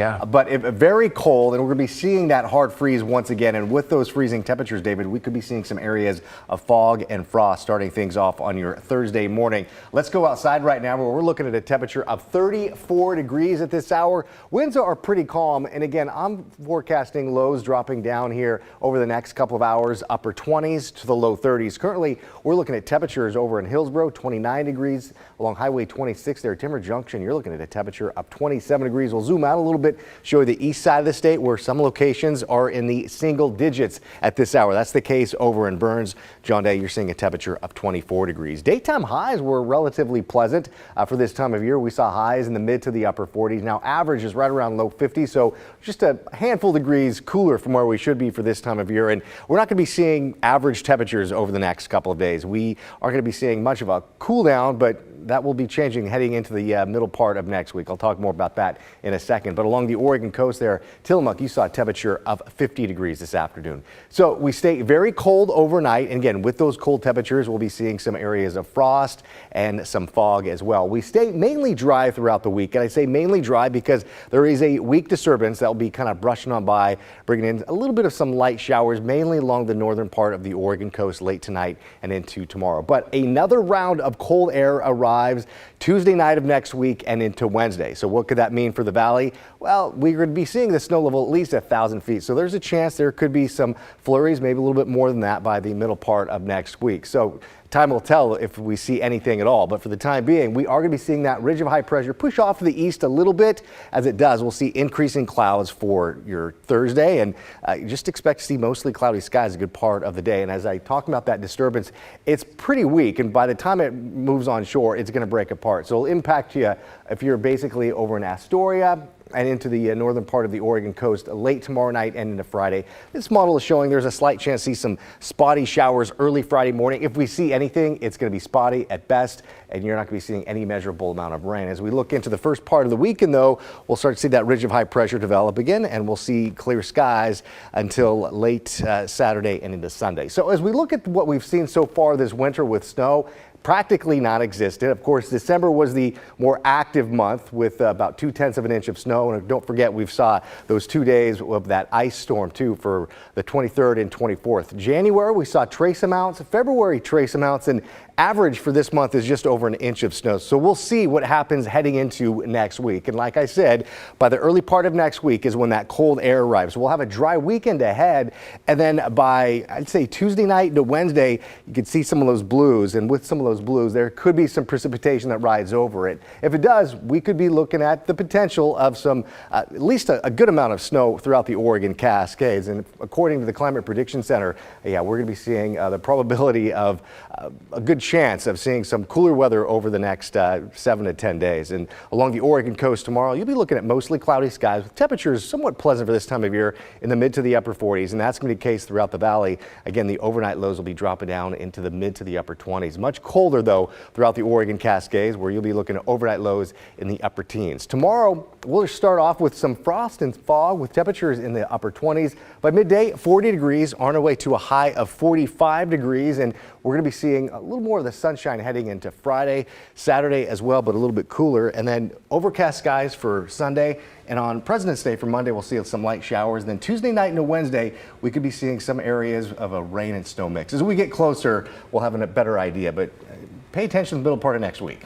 Yeah. But very cold, and we're going to be seeing that hard freeze once again. And with those freezing temperatures, David, we could be seeing some areas of fog and frost starting things off on your Thursday morning. Let's go outside right now where we're looking at a temperature of 34 degrees at this hour. Winds are pretty calm. And again, I'm forecasting lows dropping down here over the next couple of hours, upper 20s to the low 30s. Currently, we're looking at temperatures over in Hillsborough, 29 degrees along Highway 26 there at Timber Junction. You're looking at a temperature of 27 degrees. We'll zoom out a little bit. Show you the east side of the state where some locations are in the single digits at this hour. That's the case over in Burns. John Day, you're seeing a temperature of 24 degrees. Daytime highs were relatively pleasant for this time of year. We saw highs in the mid to the upper 40s. Now average is right around low 50s, so just a handful of degrees cooler from where we should be for this time of year. And we're not going to be seeing average temperatures over the next couple of days. We are going to be seeing much of a cool down, but that will be changing heading into the middle part of next week. I'll talk more about that in a second. But along the Oregon coast there, Tillamook, you saw a temperature of 50 degrees this afternoon. So we stay very cold overnight. And again, with those cold temperatures, we'll be seeing some areas of frost and some fog as well. We stay mainly dry throughout the week. And I say mainly dry because there is a weak disturbance that will be kind of brushing on by, bringing in a little bit of some light showers, mainly along the northern part of the Oregon coast late tonight and into tomorrow. But another round of cold air arrives Tuesday night of next week and into Wednesday. So what could that mean for the valley? Well, we're going to be seeing the snow level at least 1,000 feet. So there's a chance there could be some flurries, maybe a little bit more than that by the middle part of next week. So time will tell if we see anything at all. But for the time being, we are going to be seeing that ridge of high pressure push off to the east a little bit. As it does, we'll see increasing clouds for your Thursday, and just expect to see mostly cloudy skies a good part of the day. And as I talk about that disturbance, it's pretty weak, and by the time it moves on shore, it's going to break apart. So it'll impact you if you're basically over in Astoria and into the northern part of the Oregon coast late tomorrow night and into Friday. This model is showing there's a slight chance to see some spotty showers early Friday morning. If we see anything, it's going to be spotty at best, and you're not going to be seeing any measurable amount of rain. As we look into the first part of the weekend, though, we'll start to see that ridge of high pressure develop again, and we'll see clear skies until late Saturday and into Sunday. So as we look at what we've seen so far this winter with snow, practically non-existent. Of course, December was the more active month with about 0.2 of an inch of snow. And don't forget, we've saw those 2 days of that ice storm too for the 23rd and 24th. January, we saw trace amounts. February, trace amounts, and average for this month is just over an inch of snow. So we'll see what happens heading into next week. And like I said, by the early part of next week is when that cold air arrives. We'll have a dry weekend ahead. And then by, I'd say, Tuesday night to Wednesday, you could see some of those blues. And with some of those blues, there could be some precipitation that rides over it. If it does, we could be looking at the potential of some, at least a good amount of snow throughout the Oregon Cascades. And according to the Climate Prediction Center, yeah, we're going to be seeing the probability of a good chance of seeing some cooler weather over the next 7 to 10 days. And along the Oregon coast tomorrow, you'll be looking at mostly cloudy skies with temperatures somewhat pleasant for this time of year in the mid to the upper 40s. And that's going to be the case throughout the valley. Again, the overnight lows will be dropping down into the mid to the upper 20s. Much colder, though, throughout the Oregon Cascades, where you'll be looking at overnight lows in the upper teens. Tomorrow, we'll start off with some frost and fog with temperatures in the upper 20s. By midday, 40 degrees, on our way to a high of 45 degrees. And we're going to be seeing a little more of the sunshine heading into Friday, Saturday as well, but a little bit cooler. And then overcast skies for Sunday. And on President's Day for Monday, we'll see some light showers. Then Tuesday night into Wednesday, we could be seeing some areas of a rain and snow mix. As we get closer, we'll have a better idea. But pay attention to the middle part of next week.